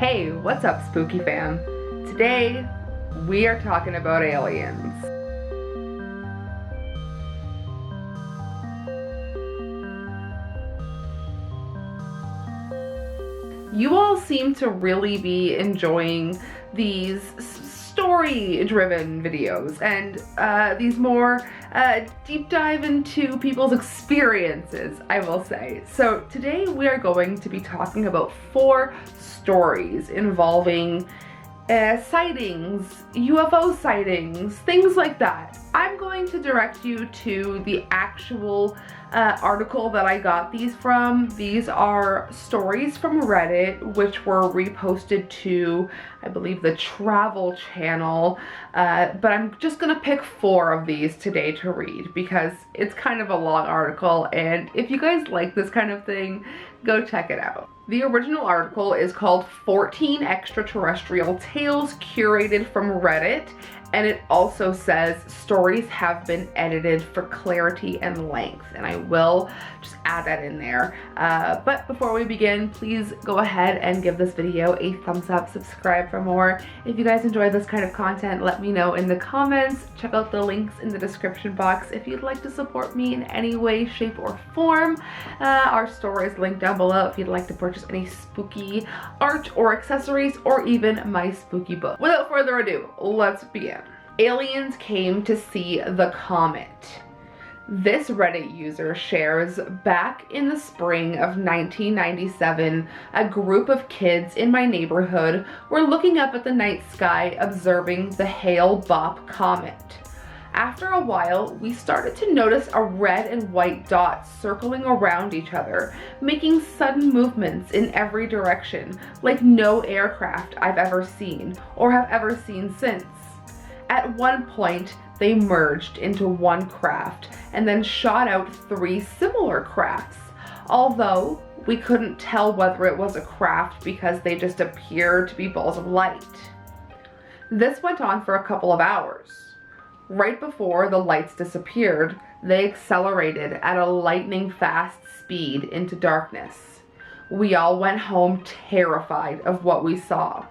Hey, what's up, spooky fam? Today, we are talking about aliens. You all seem to really be enjoying these story-driven videos and these more deep dive into people's experiences, I will say. So today we are going to be talking about 4 stories involving sightings, UFO sightings, things like that. I'm going to direct you to the actual article that I got these from. These are stories from Reddit, which were reposted to, I believe, the Travel Channel. But I'm just gonna pick 4 of these today to read because it's kind of a long article, and if you guys like this kind of thing, go check it out. The original article is called 14 Extraterrestrial Tales Curated from Reddit, and it also says stories have been edited for clarity and length, and I will just add that in there. But before we begin, please go ahead and give this video a thumbs up, subscribe for more. If you guys enjoy this kind of content, let me know in the comments. Check out the links in the description box if you'd like to support me in any way, shape, or form. Our store is linked down below if you'd like to purchase any spooky art or accessories, or even my spooky book. Without further ado, let's begin. Aliens came to see the comet. This Reddit user shares, back in the spring of 1997, a group of kids in my neighborhood were looking up at the night sky observing the Hale-Bopp comet. After a while, we started to notice a red and white dot circling around each other, making sudden movements in every direction, like no aircraft I've ever seen, or have ever seen since. At one point, they merged into one craft and then shot out 3 similar crafts, although we couldn't tell whether it was a craft because they just appeared to be balls of light. This went on for a couple of hours. Right before the lights disappeared, they accelerated at a lightning fast speed into darkness. We all went home terrified of what we saw.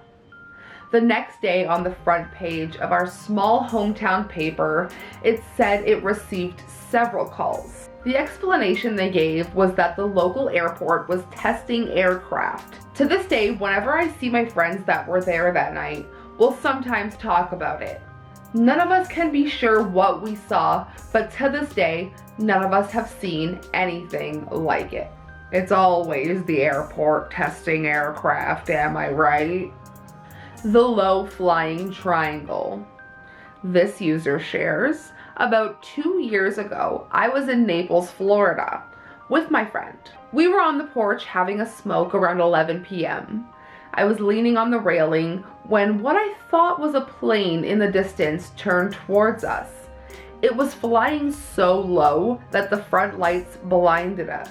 The next day, on the front page of our small hometown paper, it said it received several calls. The explanation they gave was that the local airport was testing aircraft. To this day, whenever I see my friends that were there that night, we'll sometimes talk about it. None of us can be sure what we saw, but to this day, none of us have seen anything like it. It's always the airport testing aircraft, am I right? The low-flying triangle. This user shares, about 2 years ago, I was in Naples, Florida, with my friend. We were on the porch having a smoke around 11 p.m. I was leaning on the railing when what I thought was a plane in the distance turned towards us. It was flying so low that the front lights blinded us.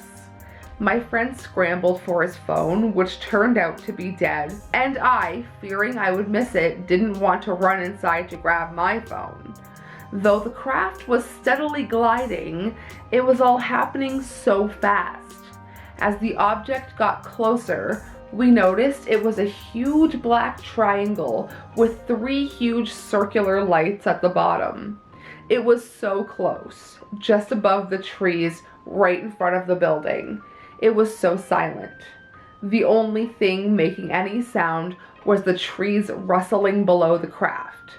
My friend scrambled for his phone, which turned out to be dead, and I, fearing I would miss it, didn't want to run inside to grab my phone. Though the craft was steadily gliding, it was all happening so fast. As the object got closer, we noticed it was a huge black triangle with 3 huge circular lights at the bottom. It was so close, just above the trees right in front of the building. It was so silent. The only thing making any sound was the trees rustling below the craft.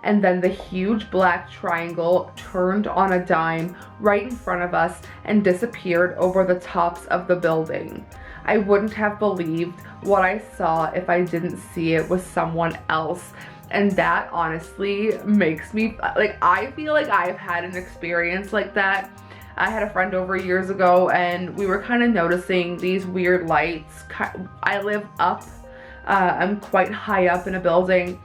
And then the huge black triangle turned on a dime right in front of us and disappeared over the tops of the building. I wouldn't have believed what I saw if I didn't see it with someone else. And that honestly makes me, I feel like I've had an experience like that. I had a friend over years ago and we were kind of noticing these weird lights. I live up, I'm quite high up in a building.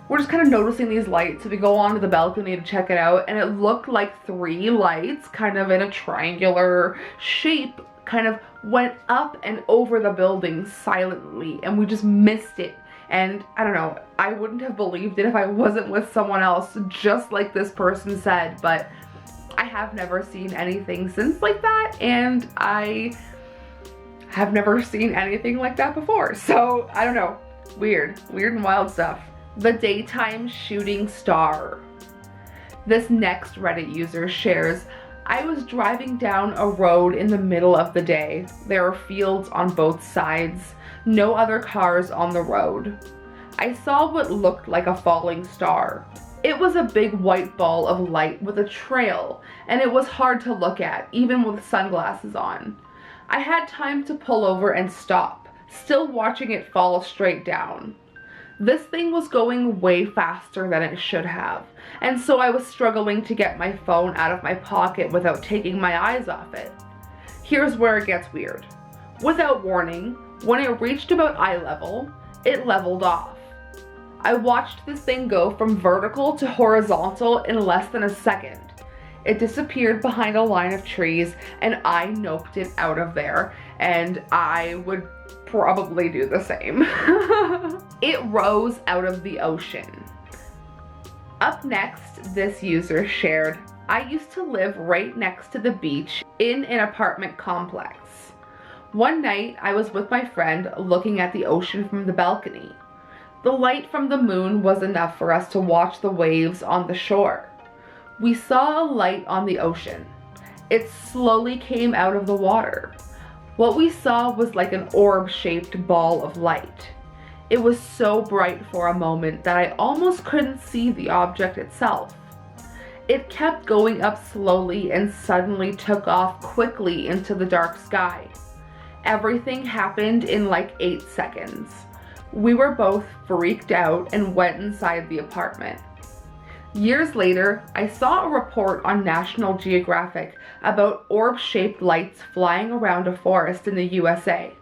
We're just kind of noticing these lights, so we go onto the balcony to check it out, and it looked like 3 lights kind of in a triangular shape kind of went up and over the building silently, and we just missed it. And I don't know, I wouldn't have believed it if I wasn't with someone else, just like this person said, but I have never seen anything since like that, and I have never seen anything like that before. So I don't know, Weird and wild stuff. The daytime shooting star. This next Reddit user shares, I was driving down a road in the middle of the day. There were fields on both sides, no other cars on the road. I saw what looked like a falling star. It was a big white ball of light with a trail, and it was hard to look at, even with sunglasses on. I had time to pull over and stop, still watching it fall straight down. This thing was going way faster than it should have, and so I was struggling to get my phone out of my pocket without taking my eyes off it. Here's where it gets weird. Without warning, when it reached about eye level, it leveled off. I watched this thing go from vertical to horizontal in less than a second. It disappeared behind a line of trees, and I noped it out of there, and I would probably do the same. It rose out of the ocean. Up next, this user shared, I used to live right next to the beach in an apartment complex. One night, I was with my friend looking at the ocean from the balcony. The light from the moon was enough for us to watch the waves on the shore. We saw a light on the ocean. It slowly came out of the water. What we saw was like an orb-shaped ball of light. It was so bright for a moment that I almost couldn't see the object itself. It kept going up slowly and suddenly took off quickly into the dark sky. Everything happened in like 8 seconds. We were both freaked out and went inside the apartment. Years later, I saw a report on National Geographic about orb-shaped lights flying around a forest in the USA.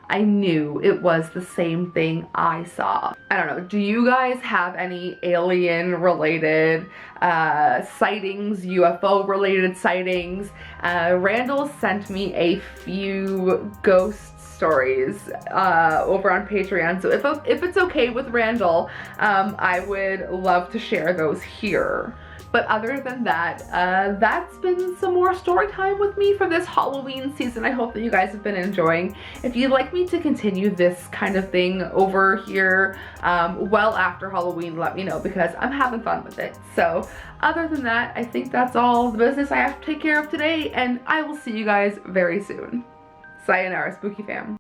I knew it was the same thing I saw. I don't know, do you guys have any alien-related sightings, UFO-related sightings? Randall sent me a few ghost stories over on Patreon, so if it's okay with Randall, I would love to share those here. But other than that, that's been some more story time with me for this Halloween season. I hope that you guys have been enjoying. If you'd like me to continue this kind of thing over here well after Halloween, let me know, because I'm having fun with it. So other than that, I think that's all the business I have to take care of today, and I will see you guys very soon. Sayonara, Spooky fam.